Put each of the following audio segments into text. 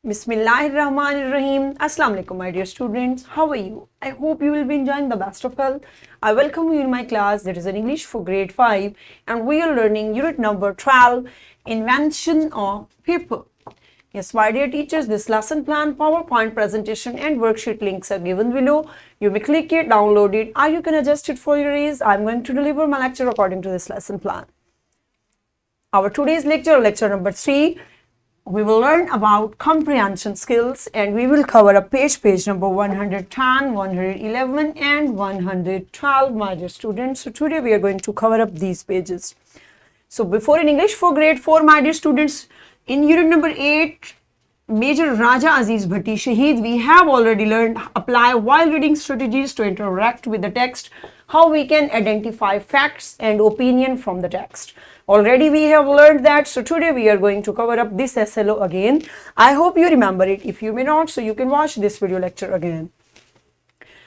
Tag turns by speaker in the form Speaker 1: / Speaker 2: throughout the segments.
Speaker 1: Bismillahirrahmanirrahim. Assalamu alaikum, my dear students. How are you? I hope you will be enjoying the best of health. I welcome you in my class that is in English for grade 5 and we are learning unit number 12, Invention of Paper. Yes, my dear teachers, this lesson plan, PowerPoint presentation and worksheet links are given below. You may click it, download it, or you can adjust it for your ease. I'm going to deliver my lecture according to this lesson plan. Our today's lecture number 3, we will learn about comprehension skills and we will cover a page number 110, 111 and 112, my dear students. So today we are going to cover up these pages. So before in English for grade 4, my dear students, in unit number 8, Major Raja Aziz Bhatti Shaheed, we have already learned apply while reading strategies to interact with the text, how we can identify facts and opinion from the text. Already we have learned that, so today we are going to cover up this SLO again. I hope you remember it. If you may not, so you can watch this video lecture again.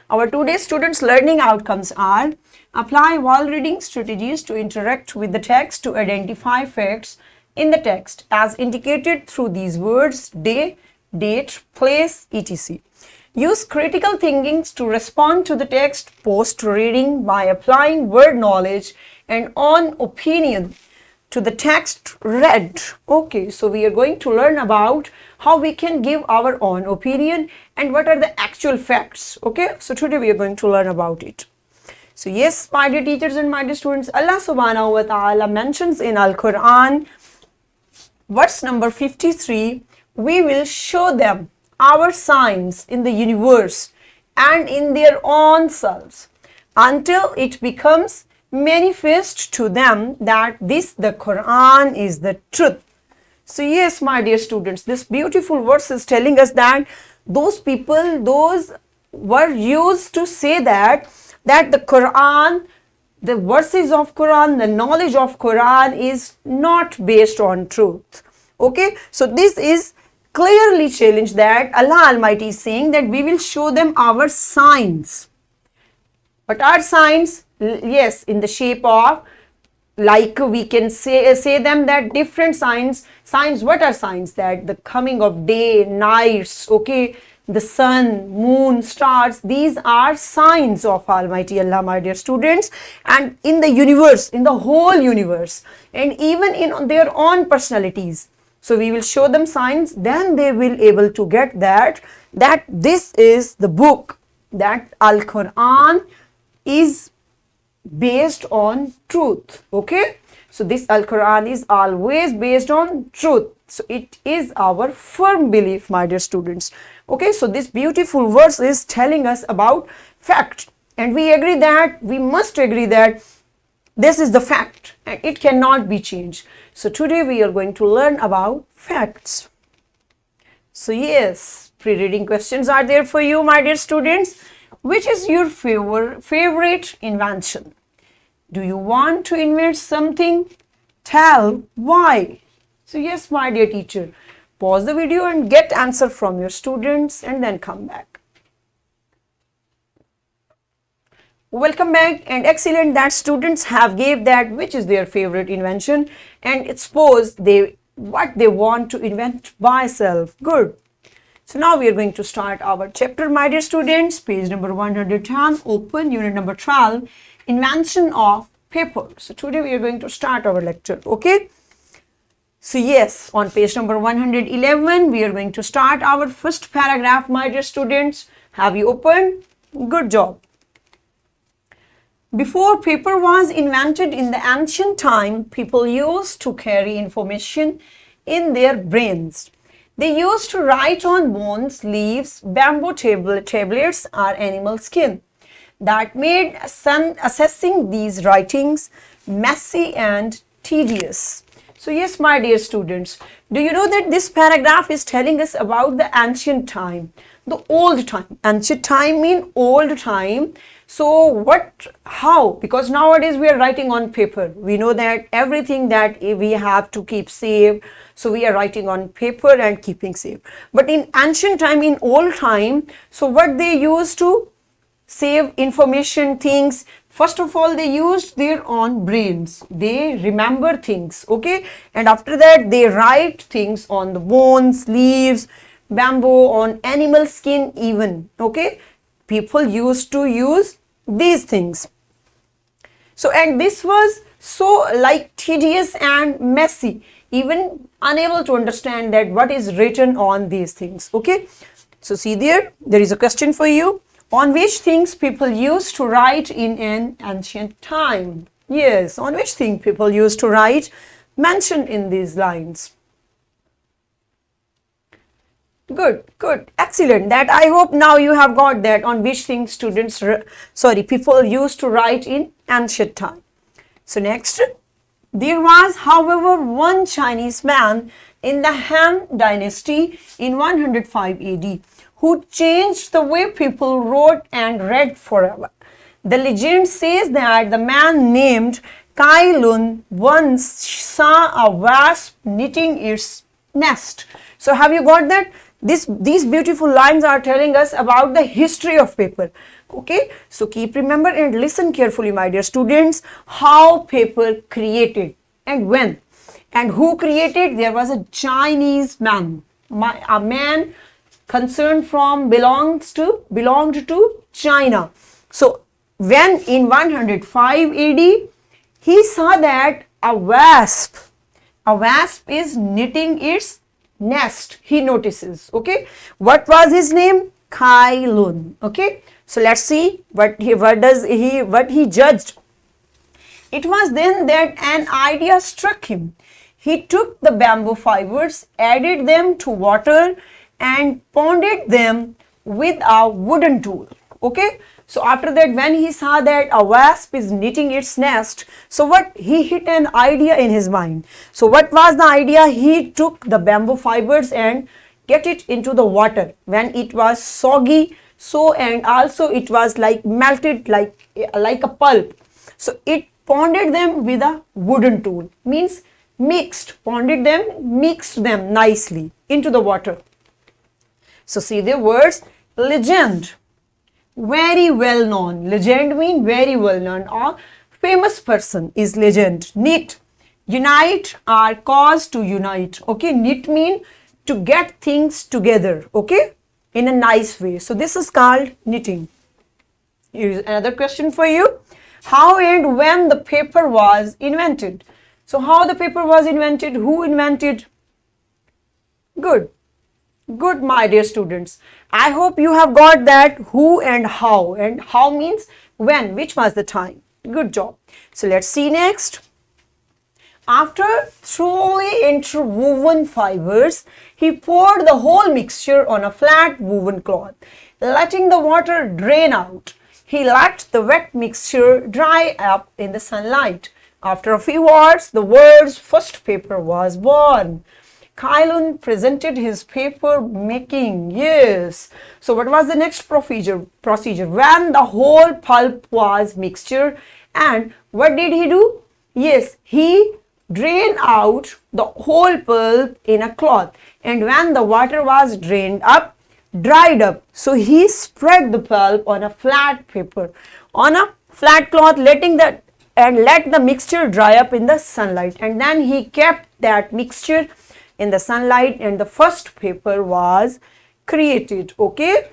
Speaker 1: Our today's students' learning outcomes are apply while reading strategies to interact with the text to identify facts in the text as indicated through these words day, date, place, etc. Use critical thinking to respond to the text post reading by applying word knowledge and on opinion to the text read. Okay, so we are going to learn about how we can give our own opinion and what are the actual facts. Okay, so today we are going to learn about it. So yes, my dear teachers and my dear students, Allah subhanahu wa ta'ala mentions in Al-Quran, verse number 53, we will show them our signs in the universe and in their own selves until it becomes manifest to them that the Quran is the truth. So yes, my dear students, this beautiful verse is telling us that those people, those were used to say that the Quran, the verses of Quran, the knowledge of Quran is not based on truth. Okay, so this is clearly challenged that Allah Almighty is saying that we will show them our signs. What are signs? Yes, in the shape of, like we can say them that different signs. What are signs? That the coming of day, nights, okay, the sun, moon, stars, these are signs of Almighty Allah, my dear students, and in the universe, in the whole universe, and even in their own personalities. So we will show them signs, then they will able to get that this is the book, that Al-Quran is based on truth. Okay, so this Al-Quran is always based on truth. So it is our firm belief, my dear students. Okay, so this beautiful verse is telling us about fact, and we must agree that this is the fact and it cannot be changed. So today we are going to learn about facts. So yes, pre-reading questions are there for you, my dear students. Which is your favorite invention? Do you want to invent something? Tell why. So yes, my dear teacher, pause the video and get answer from your students and then come back. Welcome back, and excellent that students have gave that which is their favorite invention and expose what they want to invent by self. Good. So now we are going to start our chapter, my dear students. Page number 110, open unit number 12, Invention of Paper. So today we are going to start our lecture. Okay. So yes, on page number 111, we are going to start our first paragraph, my dear students. Have you opened? Good job. Before paper was invented in the ancient time, people used to carry information in their brains. They used to write on bones, leaves, bamboo tablets, or animal skin. That made assessing these writings messy and tedious. So yes, my dear students, do you know that this paragraph is telling us about the ancient time, the old time. Ancient time means old time. So how? Because nowadays we are writing on paper. We know that everything that we have to keep safe. So we are writing on paper and keeping safe. But in ancient time, in old time, so what they used to save information, things, first of all, they used their own brains. They remember things, okay? And after that, they write things on the bones, leaves, bamboo, on animal skin even. Okay, people used to use these things. So, and this was so like tedious and messy, even unable to understand that what is written on these things. Okay, so see there is a question for you. On which things people used to write in an ancient time? Yes, on which thing people used to write mentioned in these lines. Good, good, excellent. That I hope now you have got that, on which things people used to write in ancient time. So next, there was, however, one Chinese man in the Han Dynasty in 105 AD who changed the way people wrote and read forever. The legend says that the man named Kai Lun once saw a wasp knitting its nest. So have you got that? These beautiful lines are telling us about the history of paper. Okay, so keep remember and listen carefully, my dear students, how paper created and when and who created. There was a Chinese man, a man concerned from belonged to China. So when in 105 AD he saw that a wasp is knitting its nest, he notices. Okay, what was his name? Kai Lun. Okay, so let's see what he judged. It was then that an idea struck him. He took the bamboo fibers, added them to water and pounded them with a wooden tool. Okay, so after that, when he saw that a wasp is knitting its nest, so what, he hit an idea in his mind. So what was the idea? He took the bamboo fibers and get it into the water when it was soggy, so and also it was like melted like a pulp. So it pounded them with a wooden tool, means mixed them nicely into the water. So see the words legend, very well known. Legend mean very well known or famous person is legend. Knit, unite or cause to unite. Okay, knit mean to get things together. Okay, in a nice way. So this is called knitting. Here's another question for you. How and when the paper was invented? So how the paper was invented? Who invented? Good. Good, my dear students. I hope you have got that who and how. And how means when, which was the time. Good job. So let's see next. After thoroughly interwoven fibers, he poured the whole mixture on a flat woven cloth, letting the water drain out. He let the wet mixture dry up in the sunlight. After a few hours, the world's first paper was born. Kai Lun presented his paper making. Yes. So what was the next procedure? When the whole pulp was mixture, and what did he do? Yes, he drained out the whole pulp in a cloth, and when the water was dried up, so he spread the pulp on a flat paper, on a flat cloth, let the mixture dry up in the sunlight, and then he kept that mixture in the sunlight and the first paper was created. Okay,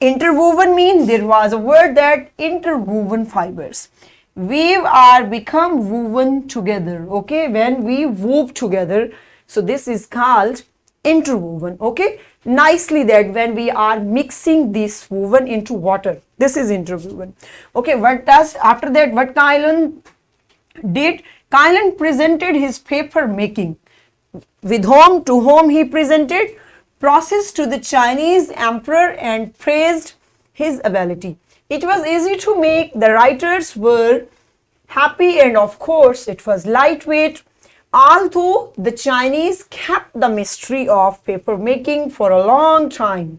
Speaker 1: interwoven means there was a word that interwoven fibers. Weave or become woven together. Okay, when we wove together, so this is called interwoven. Okay, nicely that when we are mixing this woven into water, this is interwoven. Okay, after that what Kai Lun did? Kai Lun presented his paper making. With whom? To whom he presented? Process to the Chinese emperor and praised his ability. It was easy to make, the writers were happy, and of course it was lightweight. Although the Chinese kept the mystery of paper making for a long time,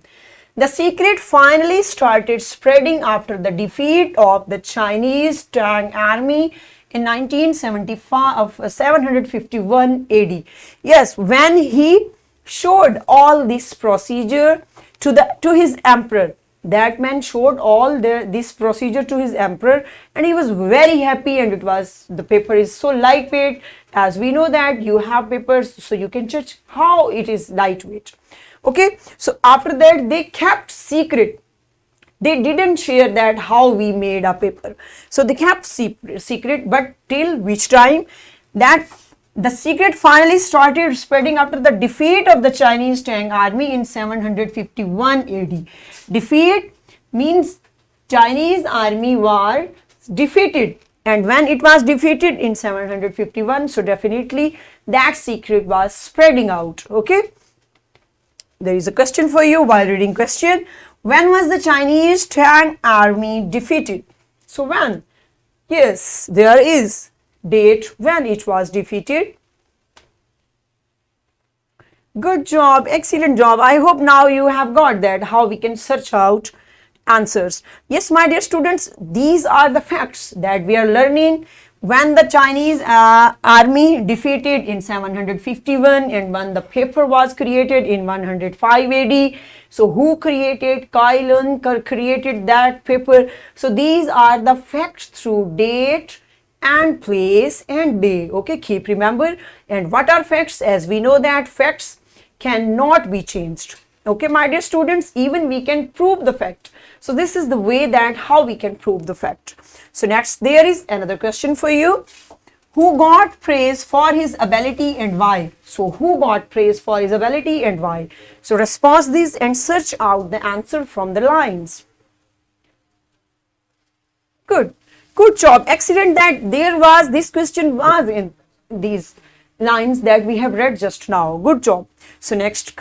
Speaker 1: the secret finally started spreading after the defeat of the Chinese Tang army in 751 AD. Yes, when he showed all this procedure to his emperor, that man showed all this procedure to his emperor, and he was very happy, and the paper is so lightweight. As we know that you have papers, so you can judge how it is lightweight. Okay, so after that they kept secret. They didn't share that how we made a paper. So they kept secret, but till which time that the secret finally started spreading after the defeat of the Chinese Tang army in 751 AD. Defeat means Chinese army was defeated, and when it was defeated in 751, so definitely that secret was spreading out. Okay, there is a question for you while reading question. When was the Chinese Tang army defeated? So when? Yes, there is date when it was defeated. Good job, excellent job. I hope now you have got that, how we can search out answers. Yes, my dear students, these are the facts that we are learning. When the Chinese army defeated in 751, and when the paper was created in 105 AD. So who created? Kai Lun created that paper. So these are the facts through date and place and day. Okay, keep remember. And what are facts? As we know that facts cannot be changed. Okay, my dear students, even we can prove the fact. So this is the way that how we can prove the fact. So next, there is another question for you. Who got praise for his ability and why? So who got praise for his ability and why? So respond this and search out the answer from the lines. Good. Good job. Excellent that this question was in these lines that we have read just now. Good job. So next.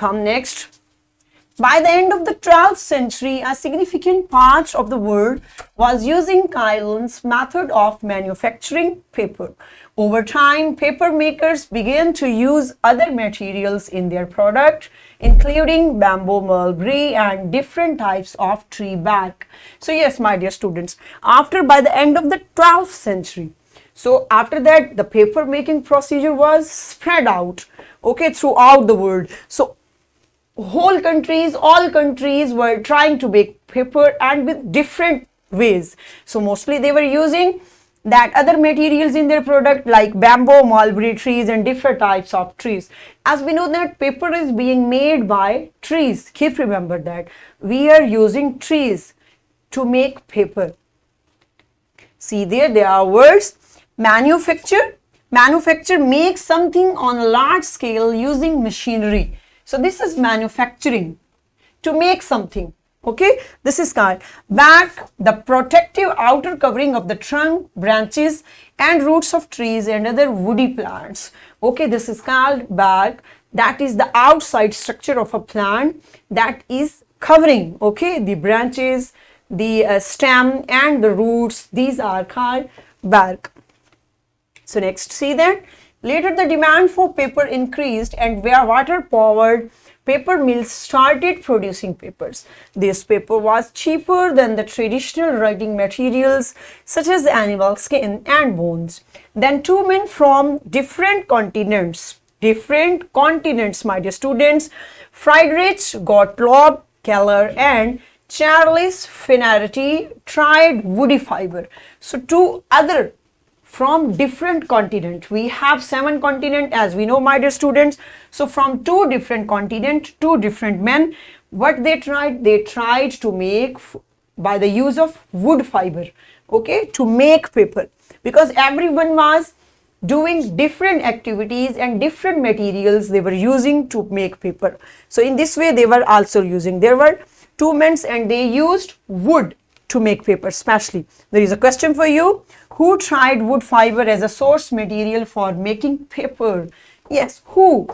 Speaker 1: By the end of the 12th century, a significant part of the world was using Kai Lun's method of manufacturing paper. Over time, paper makers began to use other materials in their product, including bamboo, mulberry, and different types of tree bark. So yes, my dear students, by the end of the 12th century, so after that, the paper making procedure was spread out, okay, throughout the world. So all countries were trying to make paper, and with different ways. So mostly they were using that other materials in their product like bamboo, mulberry trees, and different types of trees. As we know that paper is being made by trees. Keep remember that we are using trees to make paper. See there are words. Manufacture makes something on a large scale using machinery. So this is manufacturing, to make something. Okay, this is called bark, the protective outer covering of the trunk, branches, and roots of trees and other woody plants. Okay, this is called bark. That is the outside structure of a plant that is covering, okay, the branches, the stem, and the roots. These are called bark. So next, see that. Later, the demand for paper increased, and where water-powered paper mills started producing papers. This paper was cheaper than the traditional writing materials such as animal skin and bones. Then two men from different continents, my dear students, Friedrich Gottlob Keller and Charles Finarity, tried woody fiber. So two other from different continents. We have 7 continents, as we know, my dear students. So from 2 different continents, 2 different men, what they tried? They tried to make by the use of wood fiber, okay, to make paper, because everyone was doing different activities and different materials they were using to make paper. So in this way they were also using. There were 2 men and they used wood to make paper specially. There is a question for you. Who tried wood fiber as a source material for making paper? Yes, who?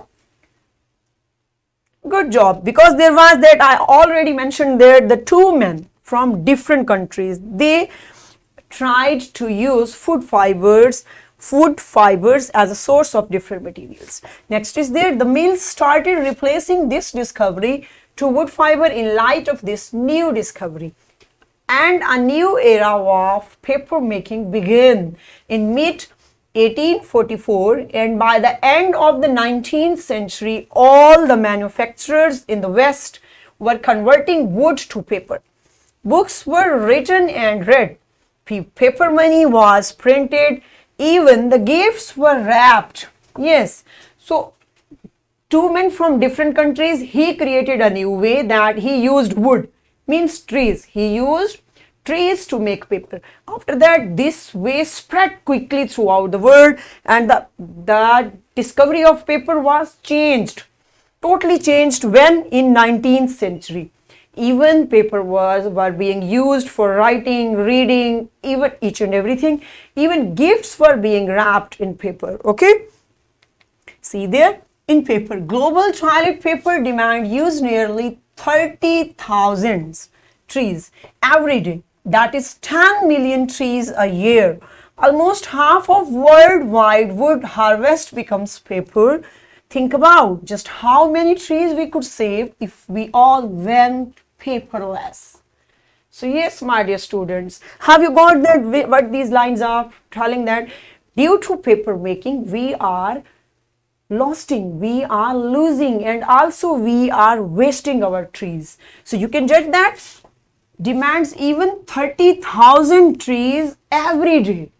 Speaker 1: Good job, because there was that I already mentioned there, the 2 men from different countries. They tried to use wood fibers as a source of different materials. Next is there, the mills started replacing this discovery to wood fiber in light of this new discovery. And a new era of paper making began in mid 1844, and by the end of the 19th century, all the manufacturers in the West were converting wood to paper. Books were written and read. Paper money was printed. Even the gifts were wrapped. Yes. So two men from different countries, he created a new way that he used wood, means trees. He used trees to make paper. After that, this way spread quickly throughout the world, and the discovery of paper was changed, totally changed when in 19th century. Even paper were being used for writing, reading, even each and everything. Even gifts were being wrapped in paper. Okay. See there, in paper, global toilet paper demand used nearly 30,000 trees every day. That is 10 million trees a year. Almost half of worldwide wood harvest becomes paper. Think about just how many trees we could save if we all went paperless. So yes, my dear students, have you got that what these lines are telling? That due to paper making, we are we are losing, and also we are wasting our trees. So you can judge that demands even 30,000 trees every day.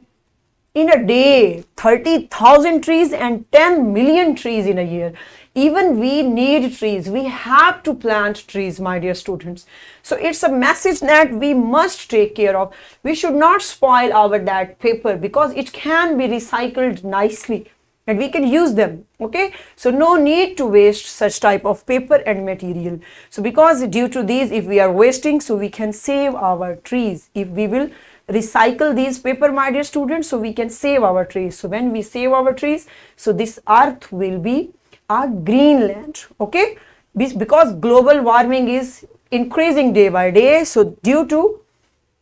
Speaker 1: In a day, 30,000 trees and 10 million trees in a year. Even we need trees. We have to plant trees, my dear students. So it's a message that we must take care of. We should not spoil our that paper, because it can be recycled nicely and we can use them. Okay, so no need to waste such type of paper and material. So because due to these, if we are wasting, so we can save our trees. If we will recycle these paper, my dear students, so we can save our trees. So when we save our trees, so this earth will be a green land. Okay, because global warming is increasing day by day, so due to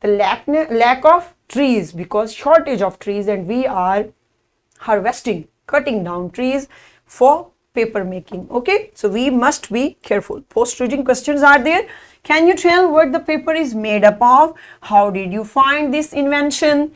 Speaker 1: the lack of trees, because shortage of trees, and we are harvesting, cutting down trees for paper making. Okay, so we must be careful. Post reading questions are there. Can you tell what the paper is made up of? How did you find this invention?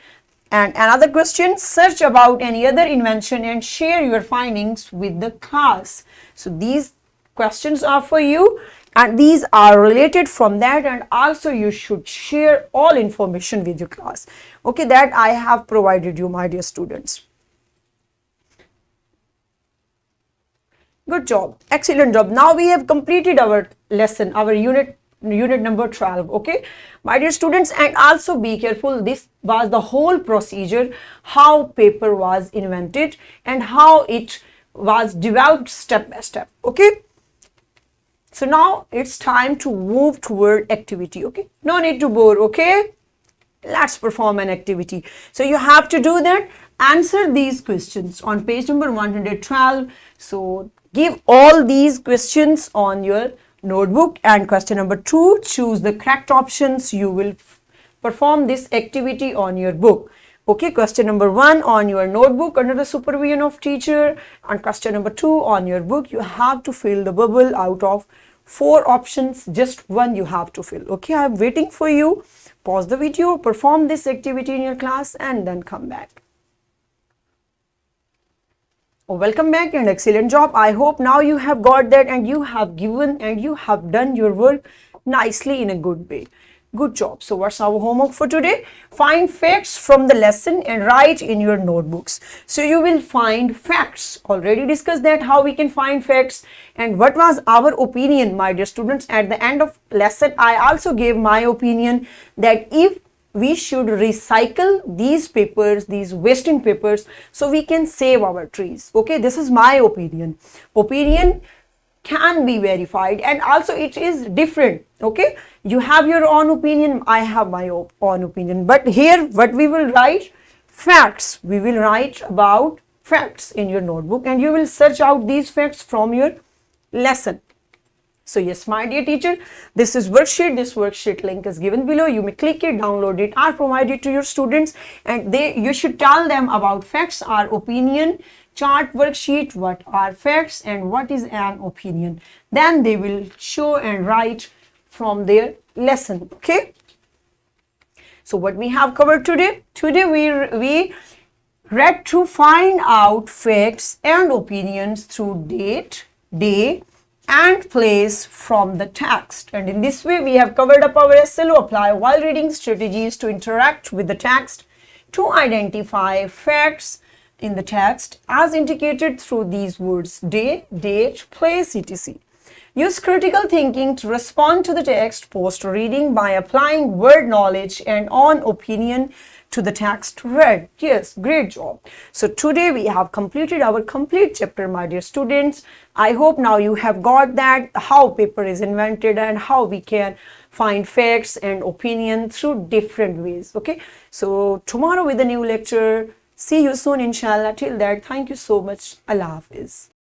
Speaker 1: And another question, search about any other invention and share your findings with the class. So these questions are for you, and these are related from that, and also you should share all information with your class. Okay, that I have provided you, my dear students. Good job, excellent job. Now we have completed our lesson, our unit number 12. Okay, my dear students, and also be careful, this was the whole procedure, how paper was invented and how it was developed step by step. Okay, so now it's time to move toward activity. Okay, no need to bore. Okay, let's perform an activity. So you have to do that, answer these questions on page number 112. So give all these questions on your notebook, and question number 2, choose the correct options. You will perform this activity on your book. Okay, question number 1 on your notebook under the supervision of teacher, and question number 2 on your book. You have to fill the bubble out of 4 options, just one you have to fill. Okay, I am waiting for you. Pause the video, perform this activity in your class, and then come back. Oh, welcome back and excellent job. I hope now you have got that, and you have given and you have done your work nicely in a good way. Good job. So what's our homework for today? Find facts from the lesson and write in your notebooks. So you will find facts. Already discussed that how we can find facts and what was our opinion, my dear students. At the end of lesson, I also gave my opinion that if we should recycle these papers, these wasting papers, so we can save our trees. Okay, this is my opinion. Opinion can be verified, and also it is different. Okay, you have your own opinion, I have my own opinion, but here what we will write? Facts. We will write about facts in your notebook, and you will search out these facts from your lesson. So yes, my dear teacher, this is worksheet. This worksheet link is given below. You may click it, download it, or provide it to your students, and you should tell them about facts or opinion. Chart worksheet, what are facts and what is an opinion. Then they will show and write from their lesson. Okay. So what we have covered today? Today we read to find out facts and opinions through date, day, and place from the text. And in this way, we have covered up our SLO apply while reading strategies to interact with the text, to identify facts in the text as indicated through these words day, date, place, etc. Use critical thinking to respond to the text post reading by applying word knowledge and on opinion to the text read. Yes, great job. So today we have completed our complete chapter, my dear students. I hope now you have got that how paper is invented and how we can find facts and opinion through different ways. Okay, so tomorrow with a new lecture. See you soon, inshallah. Till that, thank you so much. Allah Hafiz.